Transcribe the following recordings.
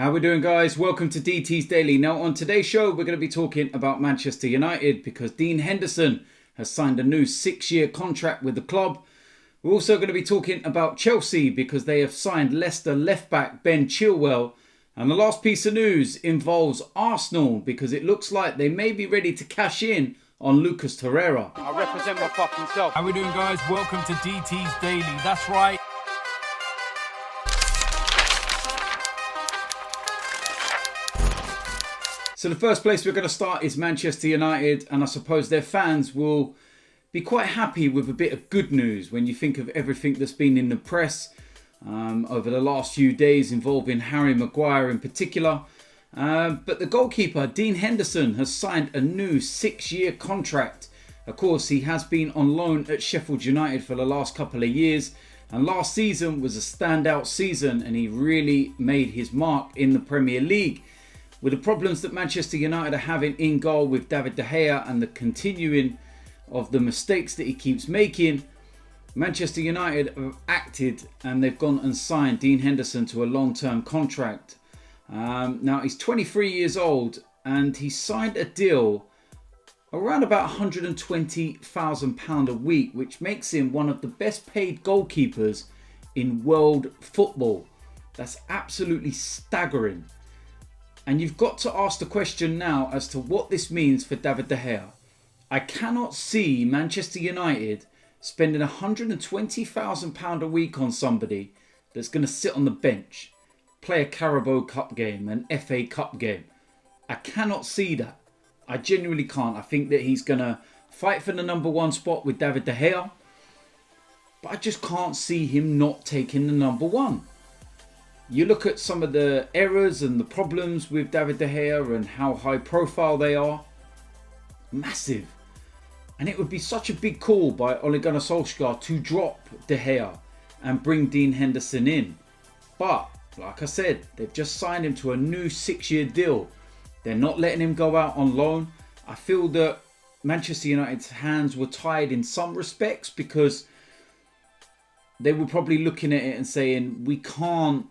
How we doing, guys? Welcome to DT's Daily. Now on today's show we're going to be talking about Manchester United because Dean Henderson has signed a new 6-year contract with the club. We're also going to be talking about Chelsea because they have signed Leicester left-back Ben Chilwell. And the last piece of news involves Arsenal because it looks like they may be ready to cash in on Lucas Torreira. I represent my fucking self. How we doing, guys? Welcome to DT's Daily. That's right. So the first place we're going to start is Manchester United, and I suppose their fans will be quite happy with a bit of good news when you think of everything that's been in the press over the last few days involving Harry Maguire in particular. But the goalkeeper, Dean Henderson, has signed a new 6-year contract. Of course, he has been on loan at Sheffield United for the last couple of years, and last season was a standout season and he really made his mark in the Premier League. With the problems that Manchester United are having in goal with David De Gea and the continuing of the mistakes that he keeps making, Manchester United have acted and they've gone and signed Dean Henderson to a long-term contract. Now he's 23 years old and he signed a deal around about £120,000 a week, which makes him one of the best paid goalkeepers in world football. That's absolutely staggering. And you've got to ask the question now as to what this means for David De Gea. I cannot see Manchester United spending £120,000 a week on somebody that's going to sit on the bench, play a Carabao Cup game, an FA Cup game. I cannot see that. I genuinely can't. I think that he's going to fight for the number one spot with David De Gea, but I just can't see him not taking the number one. You look at some of the errors and the problems with David De Gea and how high profile they are. Massive. And it would be such a big call by Ole Gunnar Solskjaer to drop De Gea and bring Dean Henderson in. But, like I said, they've just signed him to a new 6-year deal. They're not letting him go out on loan. I feel that Manchester United's hands were tied in some respects because they were probably looking at it and saying, we can't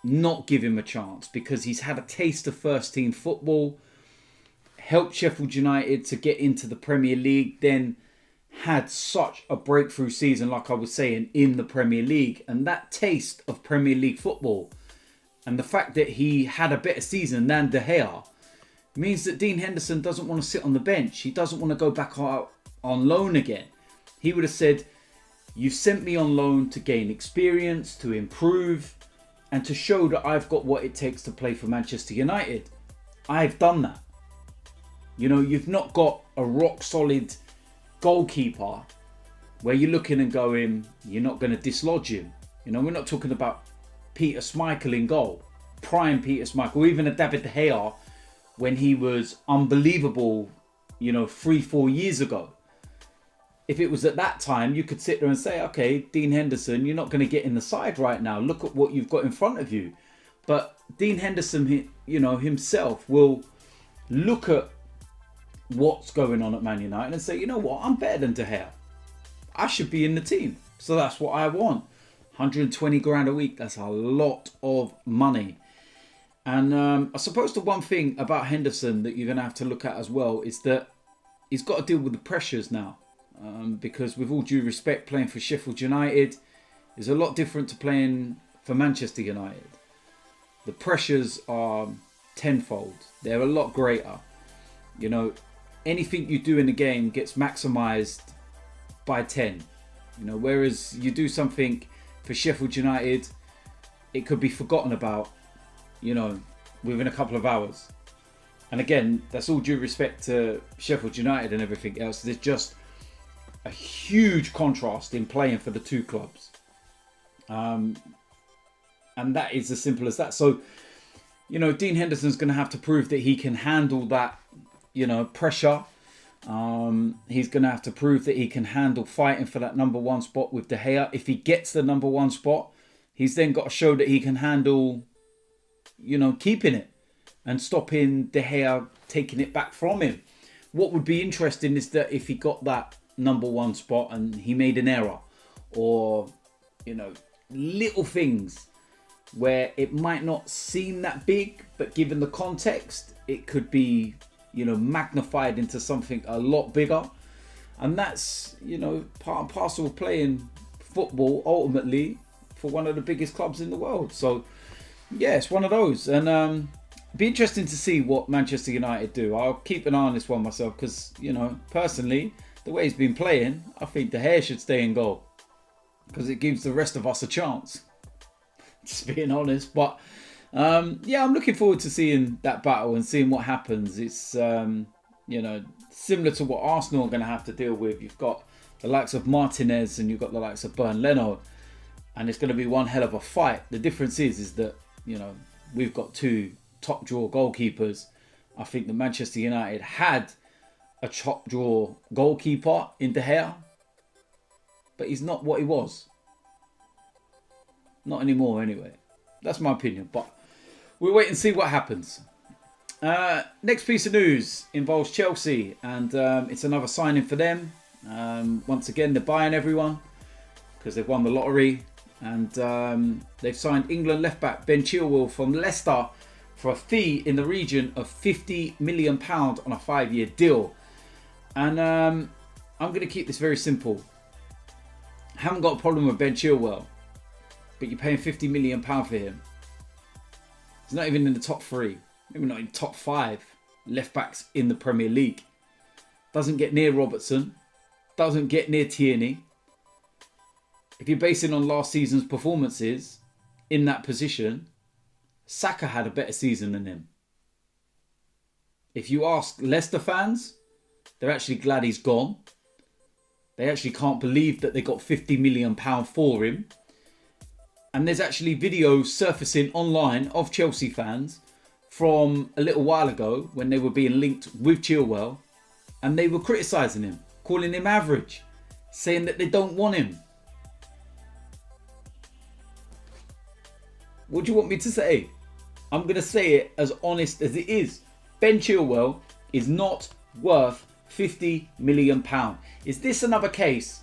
not give him a chance because he's had a taste of first team football, helped Sheffield United to get into the Premier League, then had such a breakthrough season, like I was saying, in the Premier League. And that taste of Premier League football and the fact that he had a better season than De Gea means that Dean Henderson doesn't want to sit on the bench. He doesn't want to go back out on loan again. He would have said, you've sent me on loan to gain experience, to improve, and to show that I've got what it takes to play for Manchester United. I've done that. You know, you've not got a rock solid goalkeeper where you're looking and going, you're not going to dislodge him. You know, we're not talking about Peter Schmeichel in goal, prime Peter Schmeichel, or even a David De Gea when he was unbelievable, 3-4 years ago. If it was at that time, you could sit there and say, okay, Dean Henderson, you're not going to get in the side right now. Look at what you've got in front of you. But Dean Henderson, himself will look at what's going on at Man United and say, you know what, I'm better than De Gea. I should be in the team. So that's what I want. 120 grand a week, that's a lot of money. And I suppose the one thing about Henderson that you're going to have to look at as well is that he's got to deal with the pressures now. Because with all due respect, playing for Sheffield United is a lot different to playing for Manchester United. The pressures are tenfold. They're a lot greater. Anything you do in the game gets maximised by 10. Whereas you do something for Sheffield United, it could be forgotten about, within a couple of hours. And again, that's all due respect to Sheffield United and everything else. There's just a huge contrast in playing for the two clubs. And that is as simple as that. So, Dean Henderson's going to have to prove that he can handle that, pressure. He's going to have to prove that he can handle fighting for that number one spot with De Gea. If he gets the number one spot, he's then got to show that he can handle, keeping it and stopping De Gea taking it back from him. What would be interesting is that if he got that number one spot and he made an error or, little things where it might not seem that big, but given the context, it could be, magnified into something a lot bigger. And that's, part and parcel of playing football ultimately for one of the biggest clubs in the world. So, yeah, it's one of those. And be interesting to see what Manchester United do. I'll keep an eye on this one myself because, personally, the way he's been playing, I think De Gea should stay in goal because it gives the rest of us a chance. Just being honest. But, I'm looking forward to seeing that battle and seeing what happens. It's, similar to what Arsenal are going to have to deal with. You've got the likes of Martinez and you've got the likes of Leno. And it's going to be one hell of a fight. The difference is that, we've got two top drawer goalkeepers. I think that Manchester United had a top drawer goalkeeper in De Gea. But he's not what he was. Not anymore anyway. That's my opinion. But we'll wait and see what happens. Next piece of news involves Chelsea. And it's another signing for them. Once again, they're buying everyone because they've won the lottery. And they've signed England left-back Ben Chilwell from Leicester for a fee in the region of £50 million on a 5-year deal. And I'm going to keep this very simple. I haven't got a problem with Ben Chilwell, but you're paying £50 million for him. He's not even in the top 3, maybe not in top 5 left-backs in the Premier League. Doesn't get near Robertson, doesn't get near Tierney. If you're basing on last season's performances in that position, Saka had a better season than him. If you ask Leicester fans, they're actually glad he's gone. They actually can't believe that they got £50 million for him. And there's actually videos surfacing online of Chelsea fans from a little while ago when they were being linked with Chilwell. And they were criticising him, calling him average, saying that they don't want him. What do you want me to say? I'm going to say it as honest as it is. Ben Chilwell is not worth £50 million. Is this another case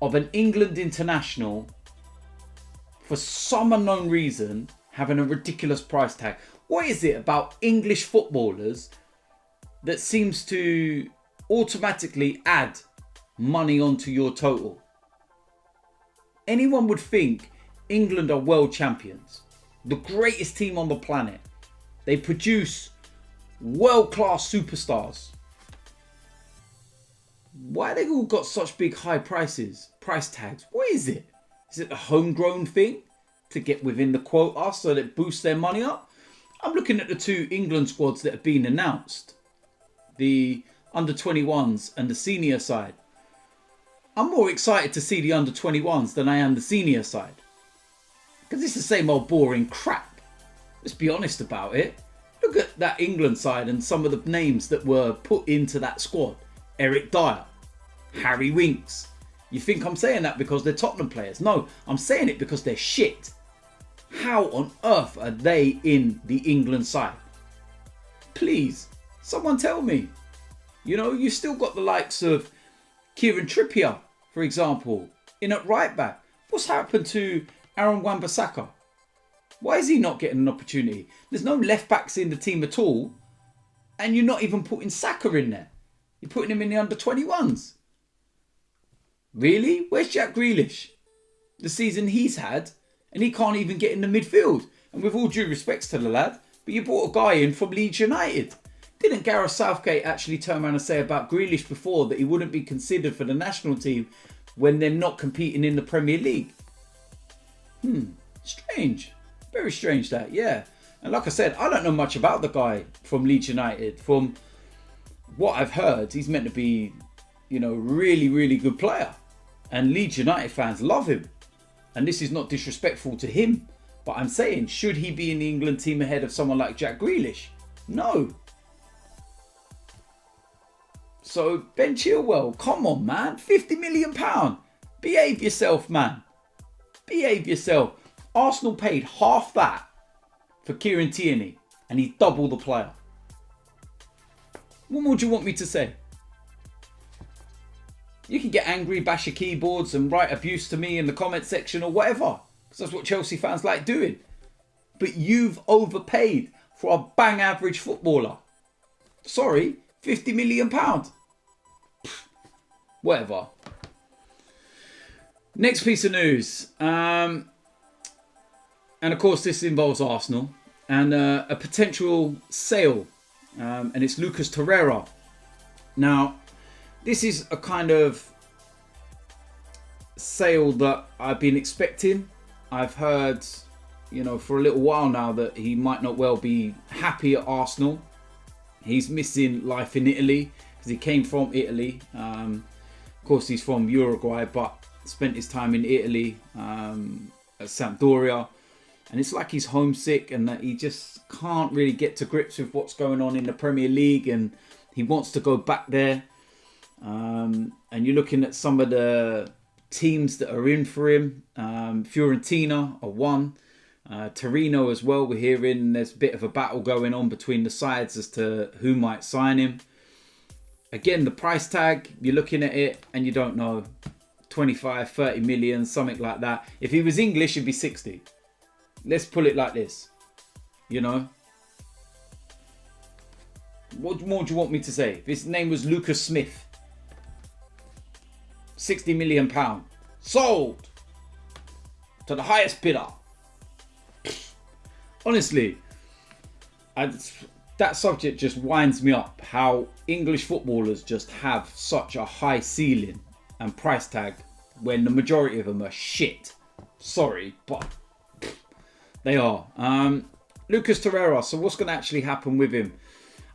of an England international, for some unknown reason, having a ridiculous price tag? What is it about English footballers that seems to automatically add money onto your total? Anyone would think England are world champions. The greatest team on the planet. They produce world-class superstars. Why they all got such big high price tags? What is it? Is it a homegrown thing to get within the quota so that it boosts their money up? I'm looking at the two England squads that have been announced. The under-21s and the senior side. I'm more excited to see the under-21s than I am the senior side. Because it's the same old boring crap. Let's be honest about it. Look at that England side and some of the names that were put into that squad. Eric Dyer, Harry Winks. You think I'm saying that because they're Tottenham players? No, I'm saying it because they're shit. How on earth are they in the England side? Please, someone tell me. You've still got the likes of Kieran Trippier, for example, in at right back. What's happened to Aaron Wan-Bissaka? Why is he not getting an opportunity? There's no left backs in the team at all. And you're not even putting Saka in there. You're putting him in the under-21s. Really? Where's Jack Grealish? The season he's had. And he can't even get in the midfield. And with all due respects to the lad, but you brought a guy in from Leeds United. Didn't Gareth Southgate actually turn around and say about Grealish before that he wouldn't be considered for the national team when they're not competing in the Premier League? Strange. Very strange that, yeah. And like I said, I don't know much about the guy from Leeds United. From what I've heard, he's meant to be, really, really good player. And Leeds United fans love him. And this is not disrespectful to him. But I'm saying, should he be in the England team ahead of someone like Jack Grealish? No. So, Ben Chilwell, come on, man. £50 million. Behave yourself, man. Behave yourself. Arsenal paid half that for Kieran Tierney. And he's double the player. What more do you want me to say? You can get angry, bash your keyboards and write abuse to me in the comment section or whatever. Because that's what Chelsea fans like doing. but you've overpaid for a bang average footballer. Sorry, £50 million. Whatever. Next piece of news. And of course, this involves Arsenal and a potential sale. And it's Lucas Torreira. Now, this is a kind of sale that I've been expecting. I've heard, for a little while now that he might not well be happy at Arsenal. He's missing life in Italy because he came from Italy. Of course, he's from Uruguay, but spent his time in Italy at Sampdoria. And it's like he's homesick and that he just can't really get to grips with what's going on in the Premier League. And he wants to go back there. And you're looking at some of the teams that are in for him. Fiorentina are one. Torino as well. We're hearing there's a bit of a battle going on between the sides as to who might sign him. Again, the price tag, you're looking at it and you don't know. 25, 30 million, something like that. If he was English, it'd be 60. Let's pull it like this. What more do you want me to say? If his name was Lucas Smith. £60 million. Sold. To the highest bidder. Honestly, that subject just winds me up. How English footballers just have such a high ceiling and price tag when the majority of them are shit. Sorry, but they are. Lucas Torreira. So what's going to actually happen with him?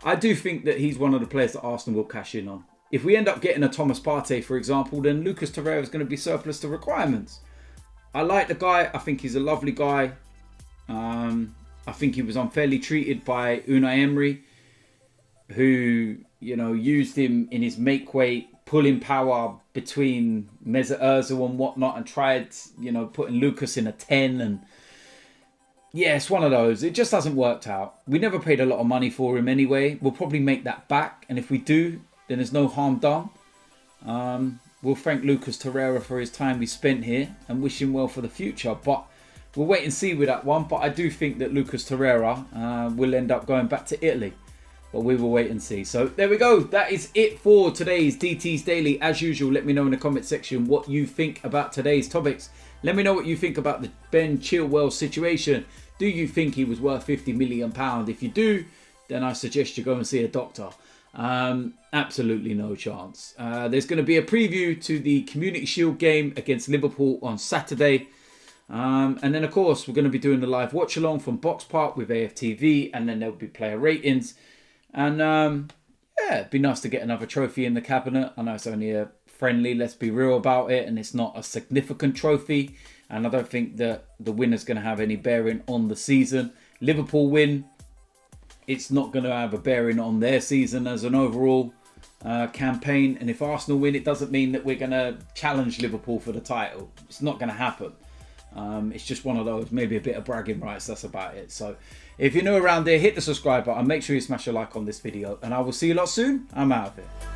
I do think that he's one of the players that Arsenal will cash in on. If we end up getting a Thomas Partey, for example, then Lucas Torreira is going to be surplus to requirements. I like the guy. I think he's a lovely guy. I think he was unfairly treated by Unai Emery, who, used him in his make weight, pulling power between Mesut Ozil and whatnot, and tried, putting Lucas in a 10. And yeah, it's one of those. It just hasn't worked out. We never paid a lot of money for him anyway. We'll probably make that back. And if we do, then there's no harm done. We'll thank Lucas Torreira for his time he spent here and wish him well for the future. But we'll wait and see with that one. But I do think that Lucas Torreira will end up going back to Italy. But we will wait and see. So there we go. That is it for today's DT's Daily. As usual, let me know in the comment section what you think about today's topics. Let me know what you think about the Ben Chilwell situation. Do you think he was worth £50 million? If you do, then I suggest you go and see a doctor. Absolutely no chance. There's going to be a preview to the Community Shield game against Liverpool on Saturday. And then, of course, we're going to be doing the live watch-along from Box Park with AFTV. And then there'll be player ratings. And, yeah, it'd be nice to get another trophy in the cabinet. I know it's only a friendly, let's be real about it. And it's not a significant trophy. And I don't think that the winner's going to have any bearing on the season. Liverpool win. It's not going to have a bearing on their season as an overall campaign. And if Arsenal win, it doesn't mean that we're going to challenge Liverpool for the title. It's not going to happen. It's just one of those, maybe a bit of bragging rights. That's about it. So if you're new around here, hit the subscribe button. Make sure you smash a like on this video. And I will see you lot soon. I'm out of it.